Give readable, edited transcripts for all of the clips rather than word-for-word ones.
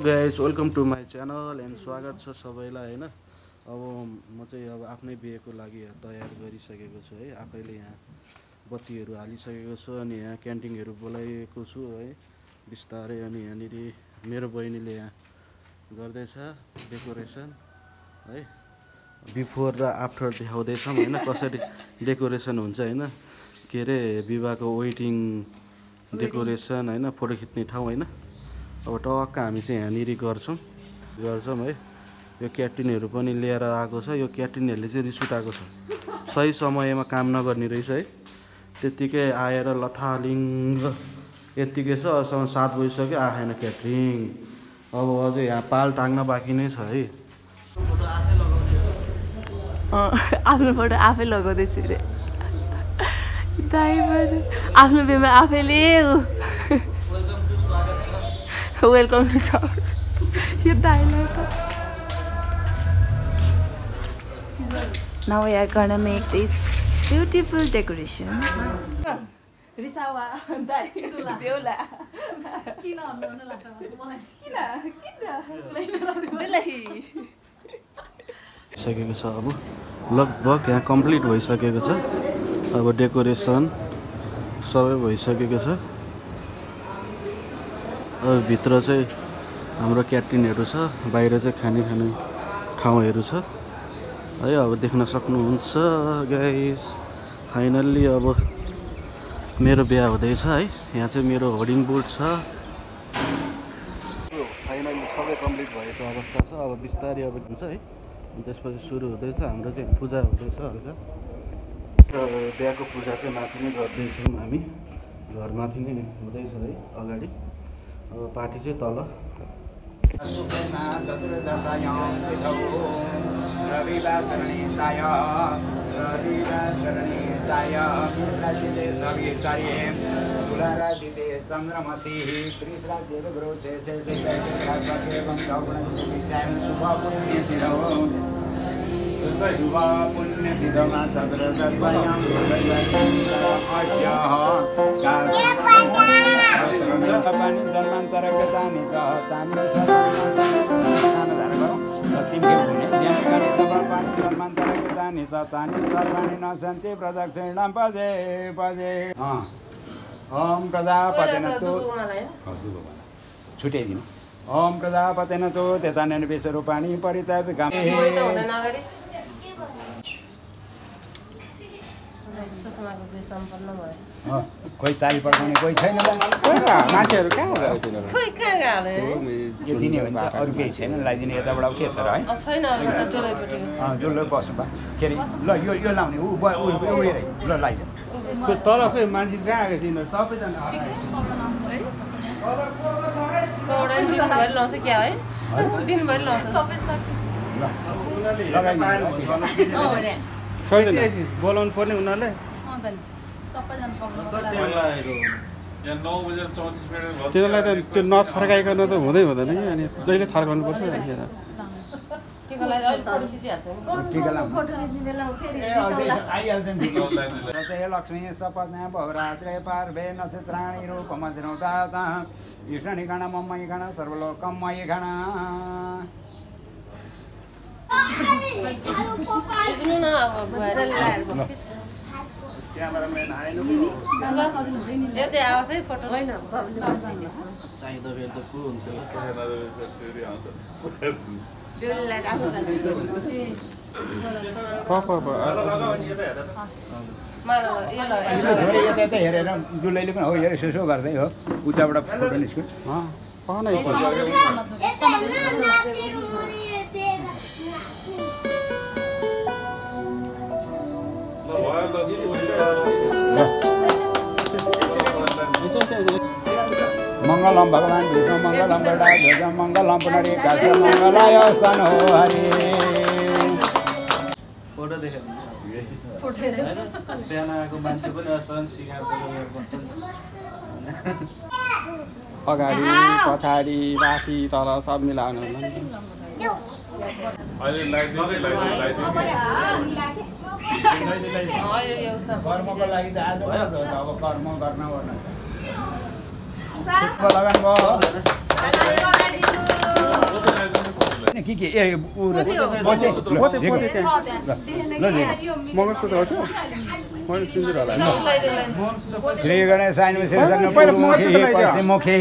Guys, welcome to my channel and स्वागत छ सबैलाई हैन। अब म चाहिँ अब आफ्नै बिहेको लागि तयार गरिसकेको छु है। आफैले यहाँ बत्तीहरू हालिसकेको छु अनि यहाँ क्यान्टिनहरू बोलाएको छु है बिस्तारै। अनि यहाँनिर मेरो बहिनीले यहाँ गर्दैछ डेकोरेसन है। बिफोर र आफ्टर देखाउँदैछौँ हैन, कसरी डेकोरेसन हुन्छ हैन। के अरे विवाहको वेटिङ डेकोरेसन हैन, फोटो खिच्ने ठाउँ हैन। अब टक्क हामी चाहिँ यहाँनिर गर्छौँ है। यो क्याटिनहरू पनि लिएर आएको छ। यो क्याटिनहरूले चाहिँ रिस उठाएको छ, सही समयमा काम नगर्ने रहेछ है। त्यत्तिकै आएर लथालिङ्ग यत्तिकै छ। अहिलेसम्म 7 बजिसक्यो, आएन क्याटरिङ। अब अझै यहाँ पाल टाङ्न बाँकी नै छ है। आफ्नो फोटो आफै लगाउँदैछु रे दाइ पनि आफ्नो बिहेमा आफैले वेलकम टु यो दाइलाई त। Now we are gonna make this beautiful decoration. रिसावा दाइ देउला किन भन्नु लाग्छ मलाई सकेको छ। अब लगभग यहाँ कम्प्लिट भइसकेको छ। अब डेकोरेसन सबै भइसकेको छ। अब भित्र चाहिँ हाम्रो क्यान्टिनहरू छ, बाहिर चाहिँ खाने ठाउँहरू छ है। अब देख्न सक्नुहुन्छ गाइस, फाइनल्ली अब मेरो बिहा हुँदैछ है। यहाँ चाहिँ मेरो होर्डिङ बोर्ड छ। फाइनल्ली सबै कम्प्लिट भएको अवस्था छ। अब बिस्तारै अब हुन्छ है। त्यसपछि सुरु हुँदैछ हाम्रो चाहिँ पूजा हुँदैछ हल्का। बिहाको पूजा चाहिँ माथि नै गर्दैछौँ हामी, घरमाथि नै हुँदैछ है अगाडि। अब पार्टी चाहिँ तल। प्रदक्षिणां पदे पदे ओम प्रजापतिनस्तु छुट्याइदिनु। ओम प्रजापतिनस्तु त्यतानेन विश्वरूपाणि परितापिकां कोही ताली पड्काउने कोही छैन। मान्छेहरू कहाँ दिने भने अरू केही छैन लगाइदिने। यताबाट के छ र है जसले बस्नु भयो के अरे ल यो लाउने ऊ ल लगाइदिनु। तल खोइ मान्छे कहाँ आएको थिएन सबैजना बोलाउनु पर्ने उनीहरूले। तिनीहरूलाई त त्यो नफर्काइकन त हुँदै हुँदैन कि। अनि जहिले फर्काउनु पर्छ। लक्ष्मी सपना बहुरात्रे पार्वे नक्षत्राणि रूपमद्रौता ईशानी गण मम्मयी गण सर्वलोकमयी गण। क्यामेराम्यान आएन फोटो हेरेर जुलैले पनि हो यसो गर्दै हो उताबाट फोटो निस्क्यो। मङ्गलम भगवान विष्णु मङ्गलम गरुडाध्वज मङ्गलम पुनरीकाक्ष मङ्गलाय सन हो हरि। फोटो बिहान आएको मान्छे पनि अगाडि पछाडि माथि तल सब मिलाउनु। कर्मको लागि त आज अब कर्म गर्न लगानी भयो। के ए श्री गणेश मुखे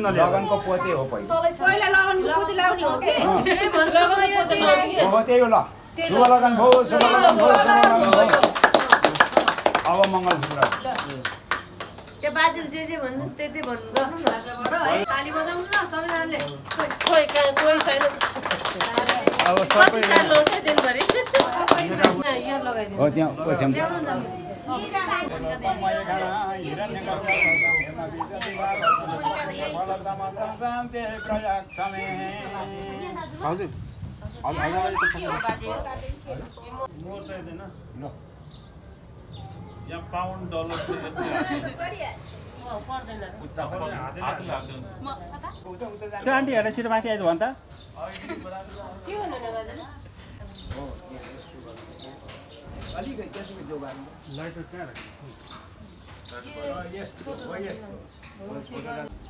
लगनको पोते हो त्यही हो ल शुभ लगन भो अब मङ्गलसूत्र त्यो बाजेले जे भन्नु त्यति भन्नु ल ताली बजाउनु न सबैजनाले कोही छैन अब सबै हो त्यहाँ पछि यहाँ पाउन्ड डलर त्यो आन्टी हेरेर छिटो माथि आइज भन् त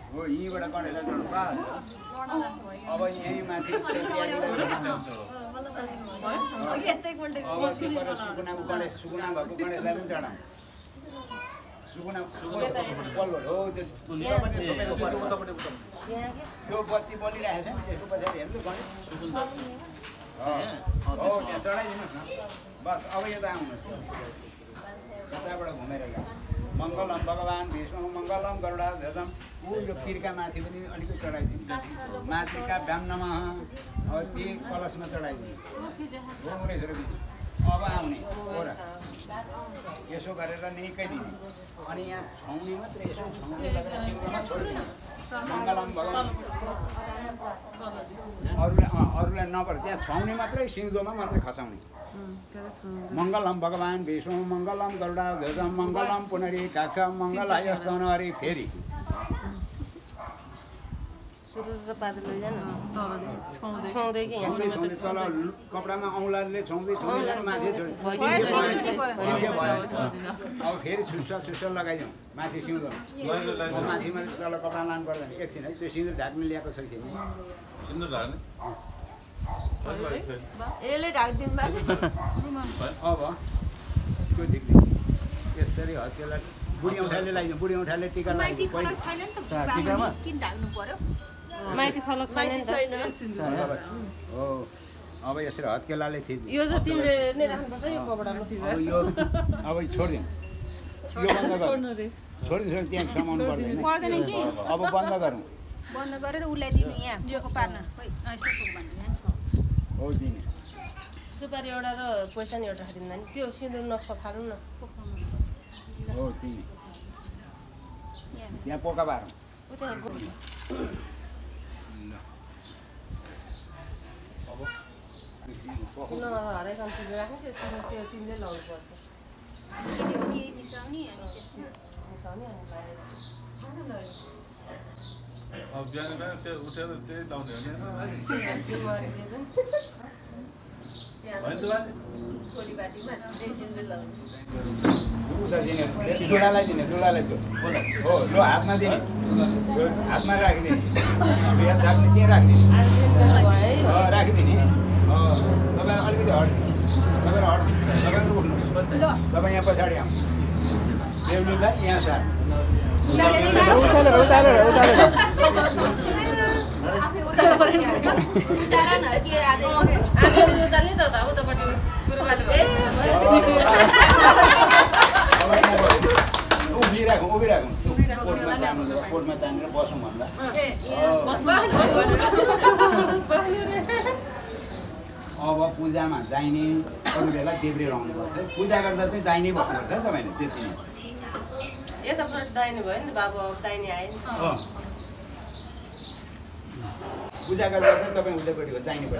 हो यहीँबाट कडेला चढ्नु अब यहीँ माथि सुकुना भएको गणेशलाई पनि चढाउँ सुकुना पल्लो हो त्यो बत्ती बलिरहेको छ नि त्यसको पछाडि हेर्नु गणेश सुकुना हो त्यहाँ चढाइदिनुहोस् न बस अब यता आउनुहोस् यताबाट घुमेर मङ्गलम भगवान् विष्णु मङ्गलम गरुडा ध्वजम यो पिरका माथि पनि अलिकति चढाइदिनु माथिका भ्याम नमः अब ती कलशमा चढाइदिनु अब आउने हो र यसो गरेर निकै दिने अनि यहाँ छाउने मात्रै यसो छाउने मङ्गलम भगवान् अरूलाई नपर त्यहाँ छाउने मात्रै सिउँदोमा मात्रै खसाउने मङ्गलम भगवान् विष्णु मङ्गलम गरुडा ध्वजम मङ्गलम पुनरी काक्ष मङ्गलाय स्तनहरि फेरि तल कपडामा औँलाले छाउँदै माथि अब फेरि छुट्छ लगाइदिउँ माथि सिउँदो माथिमा तल कपडा लानु पर्दैन एकछिन है त्यो सिन्दुर ढाक्नु ल्याएको छ कि सिन्दुर ढाक्ने अब त्यो देख्ने यसरी हतियारलाई बुढी औँठाले लगाइदिउँ बुढी औँठाले टिका टिकामा माइती फलक छैन नि त हो अब यसरी हत्केलाले थिच्नु यो चाहिँ तिमीले नै राख्नुपर्छ यो कपडामा यो अब छोडिदिउँ यो बन्द गरौँ छोडिदिउँ त्यहाँ समाउनु पर्दैन अब बन्द गरौँ बन्द गरेर उसलाई दिनु यहाँ यो पार्न हो दिने सुपारी एउटा र पैसा नि एउटा दिँदा नि त्यो सिन्दुर नक्सा फालौँ न हो दिने त्यहाँ पोका बारौँ हरेक अन्तिम राख्नु त्यो तिमीले लाउनु पर्छ अब बिहान बिहान त्यो उठेर त्यही लाउने हो नि जुडालाई दिने जुडालाई हो लो हातमा दिने हातमा राखिदिने बिहान राख्ने त्यहाँ राखिदिने राखिदिने तपाईँ अलिकति तपाईँहरू तपाईँ यहाँ पछाडि आउनु बेहुलीलाई यहाँ सार उभिराखौँ कोटमा तानेर बसौँ भन्दा अब पूजामा दाहिने अरू बेला देब्रे रहनुपर्छ पूजा गर्दा चाहिँ दाहिने बस्नुपर्छ तपाईँले त्यति नै यता दाहिने भयो नि बाबु अब दाहिने आयो नि पूजा गर्दा चाहिँ तपाईँ उतापट्टि हो दाहिनेपट्टि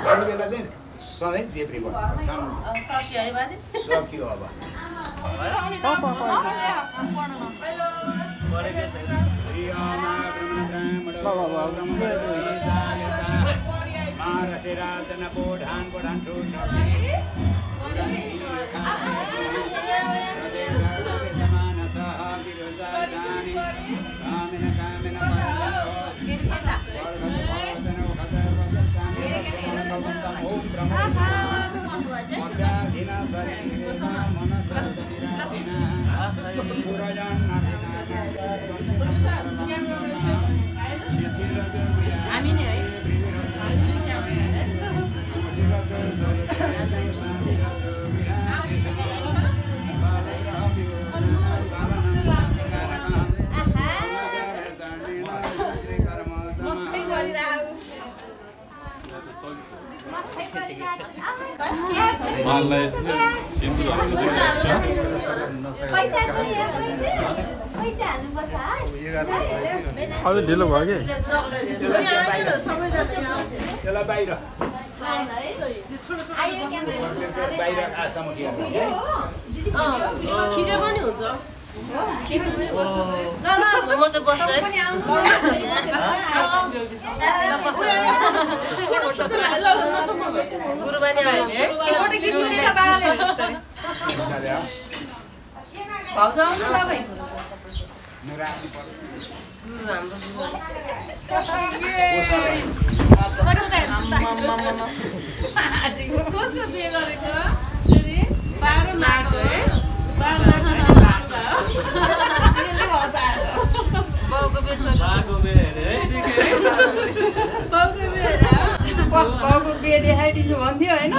अरू बेला चाहिँ सधैँ देब्रे बस्नुपर्छ सकियो है बाजे सकियो अब राजन बोढान बोढान ठुलो हामी नै है मलाई सिन्दुर अझै ढिलो भयो कि त्यसलाई बाहिर बाहिर आसम्म खिजे पनि हुन्छ ल म चाहिँ बस्छु है गुरुबानी आयो नि भाउजू आउनु ल भाइ गुरु हाम्रो कसको बिहे गरेको बाह्र माघको बाउको बिहे देखाइदिन्छु भन्थ्यो होइन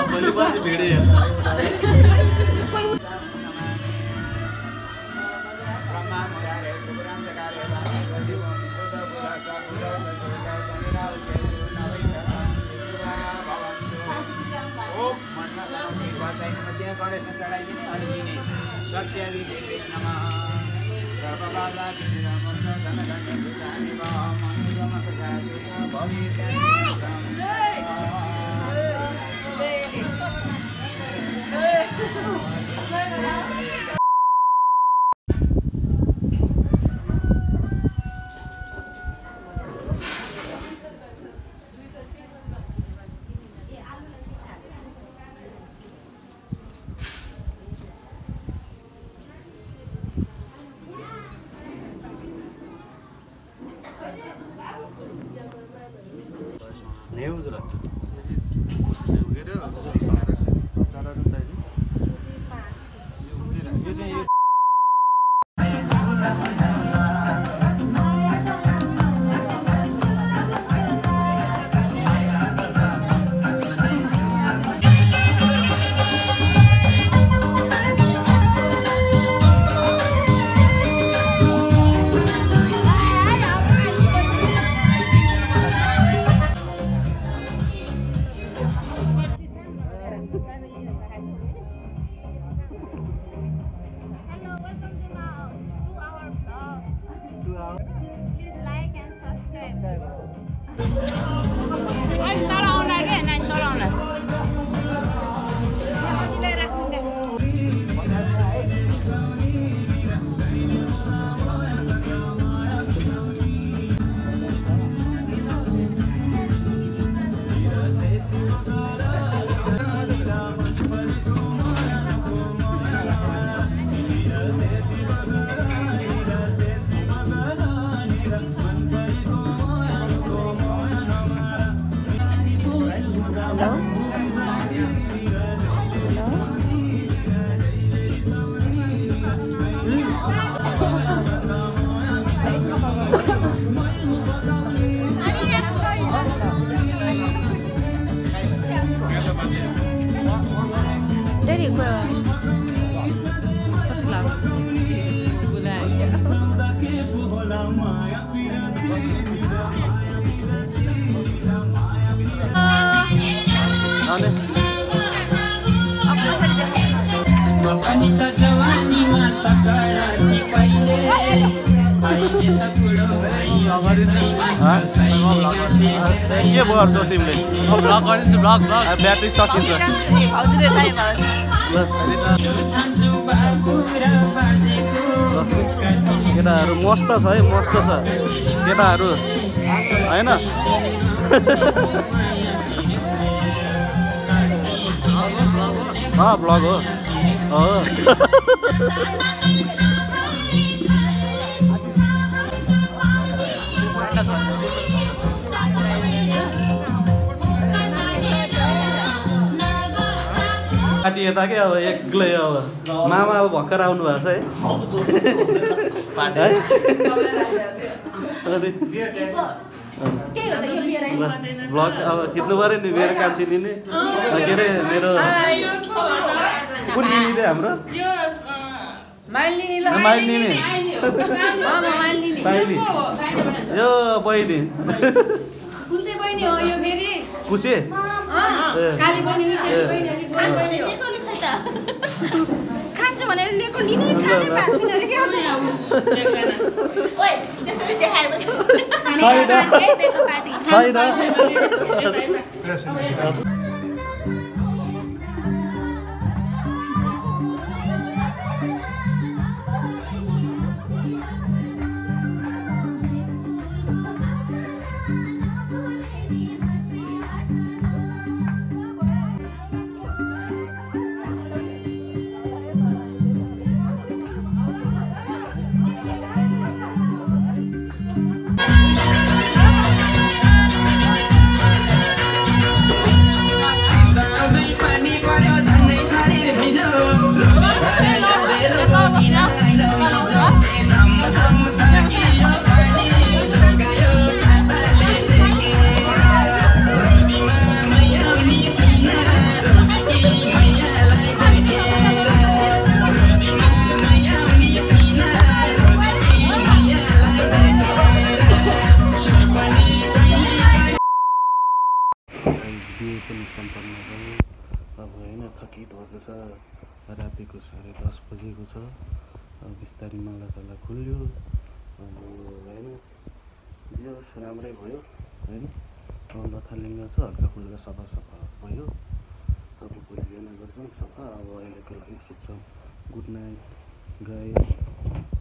के भयो अर्को तिमीले ब्लग गरिदिन्छु ब्लग ब्याट्री सकिन्छ केटाहरू मस्त छ है मस्त छ केटाहरू होइन ब्लग हो पार्टी यता के अब एक्लै अब मामा अब भर्खर आउनु भएको छ है ब्लग अब खिच्नु पऱ्यो नि मेरो कान्छी लिने के अरे मेरो कुन लिने रे हाम्रो माइली साइली यो बहिनी कुन चाहिँ बहिनी हो यो फेरि कुसे काली बहिनी खान्छु भनेर लिएको लिने खाने पाछुन अरे के ओइ त्यस्तो देखाएपछि छैन बिहे पनि सम्पन्न भयो अब होइन थकित भएको छ रातिको 10:30 बजेको छ अब बिस्तारै मालासाला खुल्यो अब होइन यो राम्रै भयो होइन लथालिङ्ग छ हल्का फुल्का सफा भयो अब भोलि बिहान गर्छौँ सफा अब अहिलेको लागि सुत्छौँ गुड नाइट गाइस